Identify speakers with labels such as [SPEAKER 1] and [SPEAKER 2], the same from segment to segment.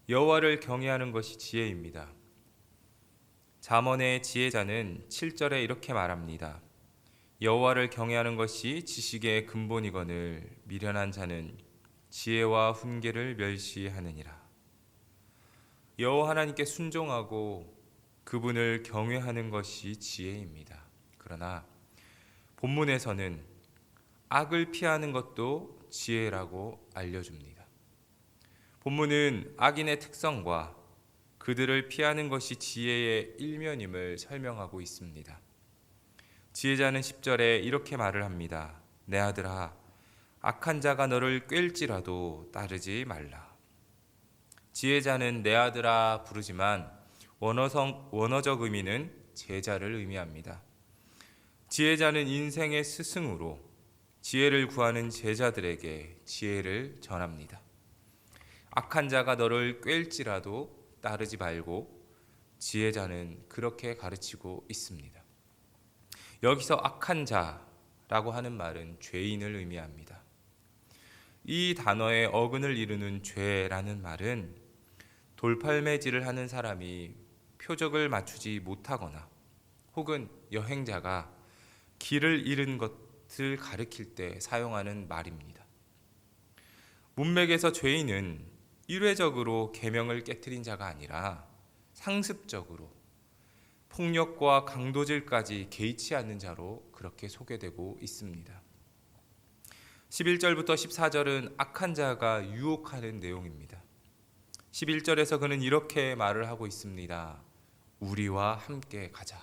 [SPEAKER 1] 여호와를 경외하는 것이 지혜입니다. 잠언의 지혜자는 7절에 이렇게 말합니다. 여호와를 경외하는 것이 지식의 근본이거늘 미련한 자는 지혜와 훈계를 멸시하느니라. 여호와 하나님께 순종하고 그분을 경외하는 것이 지혜입니다. 그러나 본문에서는 악을 피하는 것도 지혜라고 알려줍니다. 본문은 악인의 특성과 그들을 피하는 것이 지혜의 일면임을 설명하고 있습니다. 지혜자는 10절에 이렇게 말을 합니다. 내 아들아, 악한 자가 너를 꿰일지라도 따르지 말라. 지혜자는 내 아들아 부르지만 원어적 의미는 제자를 의미합니다. 지혜자는 인생의 스승으로 지혜를 구하는 제자들에게 지혜를 전합니다. 악한 자가 너를 꿰일지라도 따르지 말고 지혜자는 그렇게 가르치고 있습니다. 여기서 악한 자라고 하는 말은 죄인을 의미합니다. 이 단어의 어근을 이루는 죄라는 말은 돌팔매질을 하는 사람이 표적을 맞추지 못하거나 혹은 여행자가 길을 잃은 것을 가리킬 때 사용하는 말입니다. 문맥에서 죄인은 일회적으로 계명을 깨트린 자가 아니라 상습적으로 폭력과 강도질까지 개의치 않는 자로 그렇게 소개되고 있습니다. 11절부터 14절은 악한 자가 유혹하는 내용입니다. 11절에서 그는 이렇게 말을 하고 있습니다. 우리와 함께 가자.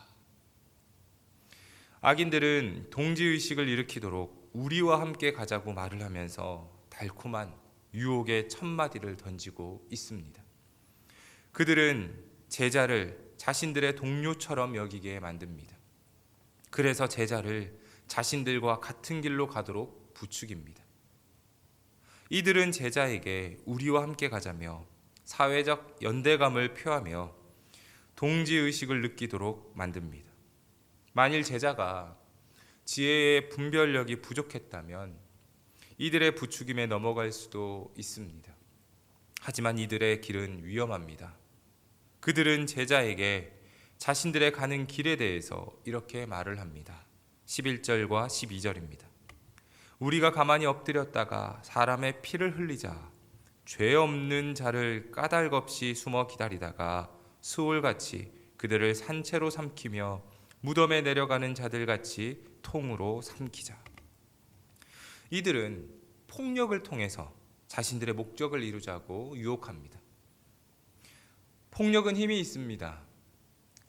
[SPEAKER 1] 악인들은 동지의식을 일으키도록 우리와 함께 가자고 말을 하면서 달콤한 유혹의 첫마디를 던지고 있습니다. 그들은 제자를 자신들의 동료처럼 여기게 만듭니다. 그래서 제자를 자신들과 같은 길로 가도록 부추깁니다. 이들은 제자에게 우리와 함께 가자며 사회적 연대감을 표하며 동지의식을 느끼도록 만듭니다. 만일 제자가 지혜의 분별력이 부족했다면 이들의 부추김에 넘어갈 수도 있습니다. 하지만 이들의 길은 위험합니다. 그들은 제자에게 자신들의 가는 길에 대해서 이렇게 말을 합니다. 11절과 12절입니다. 우리가 가만히 엎드렸다가 사람의 피를 흘리자 죄 없는 자를 까닭없이 숨어 기다리다가 수월같이 그들을 산채로 삼키며 무덤에 내려가는 자들같이 통으로 삼키자. 이들은 폭력을 통해서 자신들의 목적을 이루자고 유혹합니다. 폭력은 힘이 있습니다.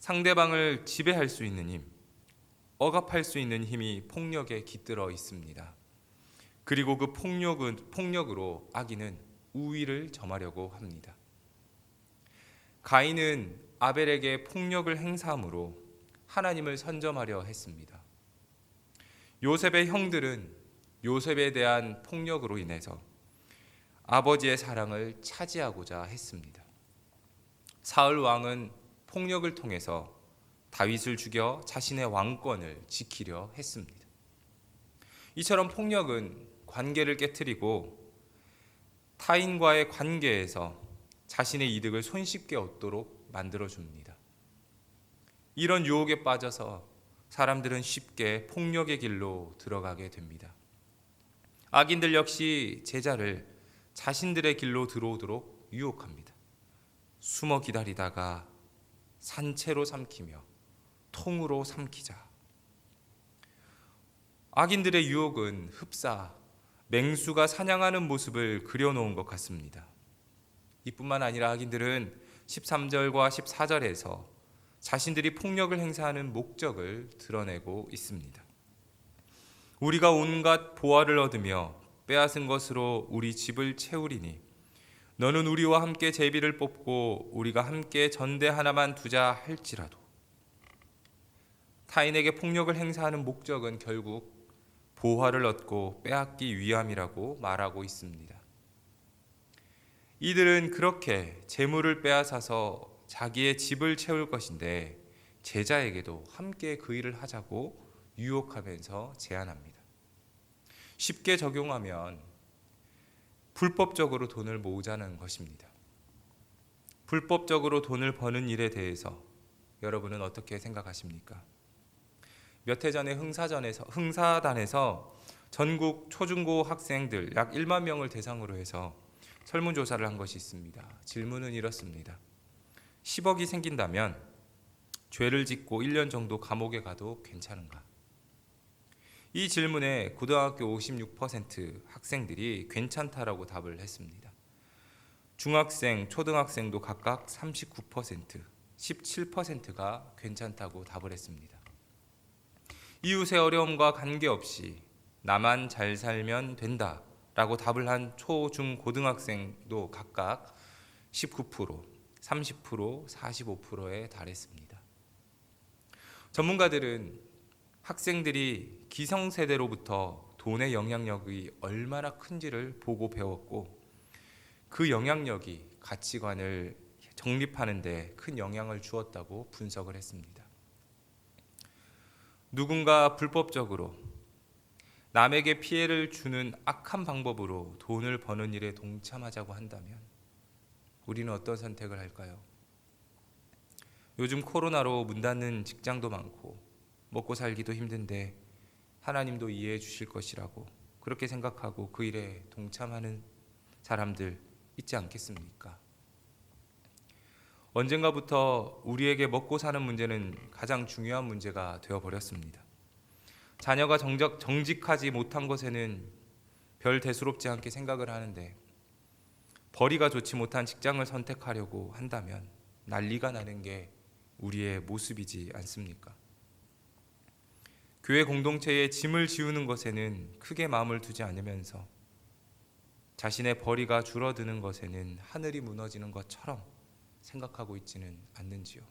[SPEAKER 1] 상대방을 지배할 수 있는 힘, 억압할 수 있는 힘이 폭력에 깃들어 있습니다. 그리고 그 폭력으로 악인은 우위를 점하려고 합니다. 가인은 아벨에게 폭력을 행사함으로 하나님을 선점하려 했습니다. 요셉의 형들은 요셉에 대한 폭력으로 인해서 아버지의 사랑을 차지하고자 했습니다. 사울 왕은 폭력을 통해서 다윗을 죽여 자신의 왕권을 지키려 했습니다. 이처럼 폭력은 관계를 깨트리고 타인과의 관계에서 자신의 이득을 손쉽게 얻도록 만들어줍니다. 이런 유혹에 빠져서 사람들은 쉽게 폭력의 길로 들어가게 됩니다. 악인들 역시 제자를 자신들의 길로 들어오도록 유혹합니다. 숨어 기다리다가 산채로 삼키며 통으로 삼키자. 악인들의 유혹은 흡사 맹수가 사냥하는 모습을 그려놓은 것 같습니다. 이뿐만 아니라 악인들은 13절과 14절에서 자신들이 폭력을 행사하는 목적을 드러내고 있습니다. 우리가 온갖 보화를 얻으며 빼앗은 것으로 우리 집을 채우리니 너는 우리와 함께 제비를 뽑고 우리가 함께 전대 하나만 두자 할지라도. 타인에게 폭력을 행사하는 목적은 결국 보화를 얻고 빼앗기 위함이라고 말하고 있습니다. 이들은 그렇게 재물을 빼앗아서 자기의 집을 채울 것인데 제자에게도 함께 그 일을 하자고 유혹하면서 제안합니다. 쉽게 적용하면 불법적으로 돈을 모으자는 것입니다. 불법적으로 돈을 버는 일에 대해서 여러분은 어떻게 생각하십니까? 몇 해 전에 흥사단에서 전국 초중고 학생들 약 1만 명을 대상으로 해서 설문조사를 한 것이 있습니다. 질문은 이렇습니다. 10억이 생긴다면 죄를 짓고 1년 정도 감옥에 가도 괜찮은가? 이 질문에 고등학교 56% 학생들이 괜찮다라고 답을 했습니다. 중학생, 초등학생도 각각 39%, 17%가 괜찮다고 답을 했습니다. 이웃의 어려움과 관계없이 나만 잘 살면 된다라고 답을 한 초, 중, 고등학생도 각각 19%, 30%, 45%에 달했습니다. 전문가들은 학생들이 기성세대로부터 돈의 영향력이 얼마나 큰지를 보고 배웠고 그 영향력이 가치관을 정립하는 데 큰 영향을 주었다고 분석을 했습니다. 누군가 불법적으로 남에게 피해를 주는 악한 방법으로 돈을 버는 일에 동참하자고 한다면 우리는 어떤 선택을 할까요? 요즘 코로나로 문 닫는 직장도 많고 먹고 살기도 힘든데 하나님도 이해해 주실 것이라고 그렇게 생각하고 그 일에 동참하는 사람들 있지 않겠습니까? 언젠가부터 우리에게 먹고 사는 문제는 가장 중요한 문제가 되어버렸습니다. 자녀가 정직하지 못한 것에는 별 대수롭지 않게 생각을 하는데 벌이가 좋지 못한 직장을 선택하려고 한다면 난리가 나는 게 우리의 모습이지 않습니까? 교회 공동체에 짐을 지우는 것에는 크게 마음을 두지 않으면서 자신의 벌이가 줄어드는 것에는 하늘이 무너지는 것처럼 생각하고 있지는 않는지요.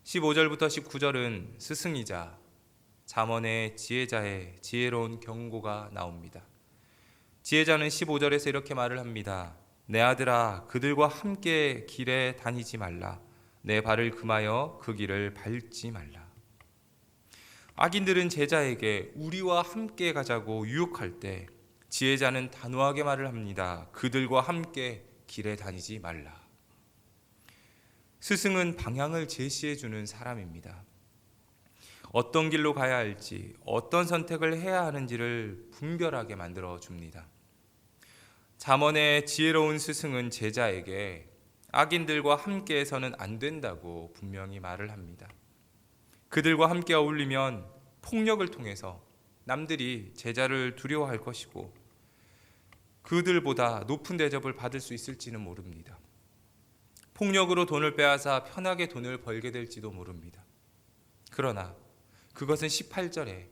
[SPEAKER 1] 15절부터 19절은 스승이자 잠언의 지혜자의 지혜로운 경고가 나옵니다. 지혜자는 15절에서 이렇게 말을 합니다. 내 아들아, 그들과 함께 길에 다니지 말라. 내 발을 금하여 그 길을 밟지 말라. 악인들은 제자에게 우리와 함께 가자고 유혹할 때 지혜자는 단호하게 말을 합니다. 그들과 함께 길에 다니지 말라. 스승은 방향을 제시해 주는 사람입니다. 어떤 길로 가야 할지, 어떤 선택을 해야 하는지를 분별하게 만들어 줍니다. 잠언의 지혜로운 스승은 제자에게 악인들과 함께해서는 안 된다고 분명히 말을 합니다. 그들과 함께 어울리면 폭력을 통해서 남들이 제자를 두려워할 것이고 그들보다 높은 대접을 받을 수 있을지는 모릅니다. 폭력으로 돈을 빼앗아 편하게 돈을 벌게 될지도 모릅니다. 그러나 그것은 18절에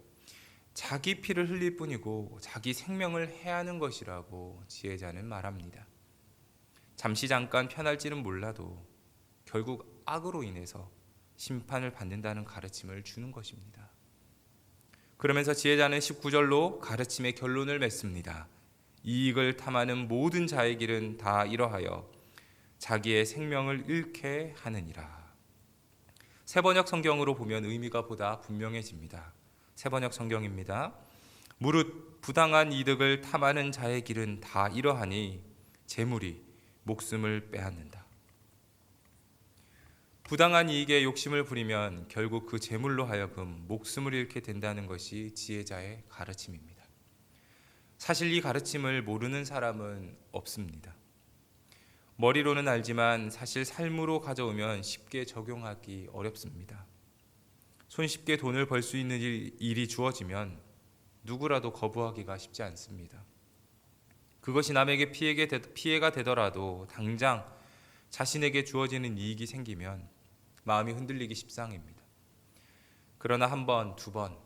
[SPEAKER 1] 자기 피를 흘릴 뿐이고 자기 생명을 해하는 것이라고 지혜자는 말합니다. 잠깐 편할지는 몰라도 결국 악으로 인해서 심판을 받는다는 가르침을 주는 것입니다. 그러면서 지혜자는 19절로 가르침의 결론을 맺습니다. 이익을 탐하는 모든 자의 길은 다 이러하여 자기의 생명을 잃게 하느니라. 새번역 성경으로 보면 의미가 보다 분명해집니다. 새번역 성경입니다. 무릇 부당한 이득을 탐하는 자의 길은 다 이러하니 재물이 목숨을 빼앗는다. 부당한 이익에 욕심을 부리면 결국 그 재물로 하여금 목숨을 잃게 된다는 것이 지혜자의 가르침입니다. 사실 이 가르침을 모르는 사람은 없습니다. 머리로는 알지만 사실 삶으로 가져오면 쉽게 적용하기 어렵습니다. 손쉽게 돈을 벌 수 있는 일이 주어지면 누구라도 거부하기가 쉽지 않습니다. 그것이 남에게 피해가 되더라도 당장 자신에게 주어지는 이익이 생기면 마음이 흔들리기 십상입니다. 그러나 한 번, 두 번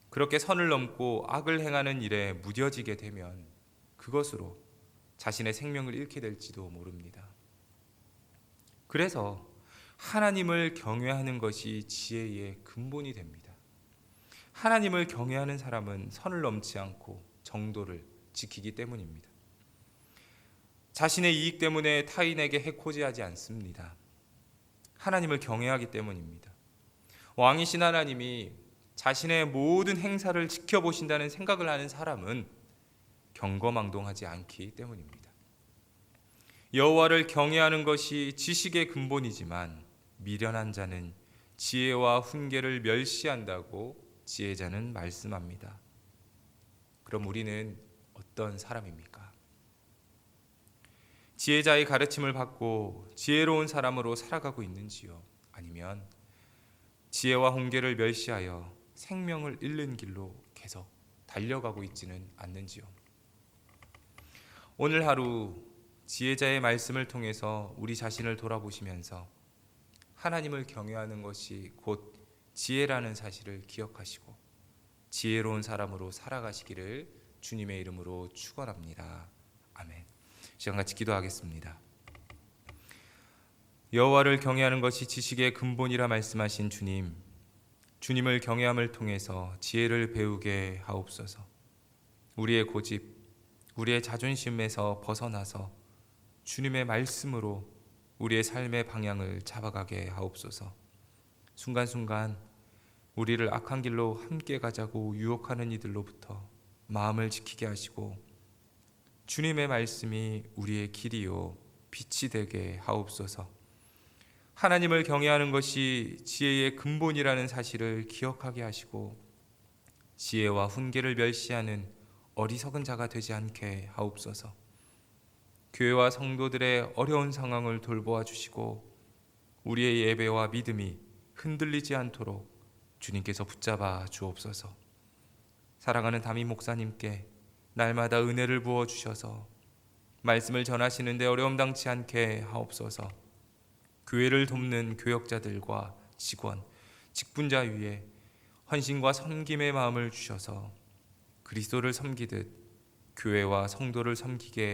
[SPEAKER 1] 그렇게 선을 넘고 악을 행하는 일에 무뎌지게 되면 그것으로 자신의 생명을 잃게 될지도 모릅니다. 그래서 하나님을 경외하는 것이 지혜의 근본이 됩니다. 하나님을 경외하는 사람은 선을 넘지 않고 정도를 지키기 때문입니다. 자신의 이익 때문에 타인에게 해코지하지 않습니다. 하나님을 경외하기 때문입니다. 왕이신 하나님이 자신의 모든 행사를 지켜보신다는 생각을 하는 사람은 경거망동하지 않기 때문입니다. 여호와를 경외하는 것이 지식의 근본이지만 미련한 자는 지혜와 훈계를 멸시한다고 지혜자는 말씀합니다. 그럼 우리는 어떤 사람입니까? 지혜자의 가르침을 받고 지혜로운 사람으로 살아가고 있는지요? 아니면 지혜와 훈계를 멸시하여 생명을 잃는 길로 계속 달려가고 있지는 않는지요? 오늘 하루 지혜자의 말씀을 통해서 우리 자신을 돌아보시면서 하나님을 경외하는 것이 곧 지혜라는 사실을 기억하시고 지혜로운 사람으로 살아가시기를 주님의 이름으로 축원합니다. 아멘. 시간 같이 기도하겠습니다. 여호와를 경외하는 것이 지식의 근본이라 말씀하신 주님, 주님을 경외함을 통해서 지혜를 배우게 하옵소서. 우리의 고집, 우리의 자존심에서 벗어나서 주님의 말씀으로 우리의 삶의 방향을 잡아가게 하옵소서. 순간순간 우리를 악한 길로 함께 가자고 유혹하는 이들로부터 마음을 지키게 하시고 주님의 말씀이 우리의 길이요 빛이 되게 하옵소서. 하나님을 경외하는 것이 지혜의 근본이라는 사실을 기억하게 하시고 지혜와 훈계를 멸시하는 어리석은 자가 되지 않게 하옵소서. 교회와 성도들의 어려운 상황을 돌보아 주시고 우리의 예배와 믿음이 흔들리지 않도록 주님께서 붙잡아 주옵소서. 사랑하는 담임 목사님께 날마다 은혜를 부어 주셔서 말씀을 전하시는데 어려움 당치 않게 하옵소서. 교회를 돕는 교역자들과 직원, 직분자 위에 헌신과 섬김의 마음을 주셔서 그리스도를 섬기듯 교회와 성도를 섬기게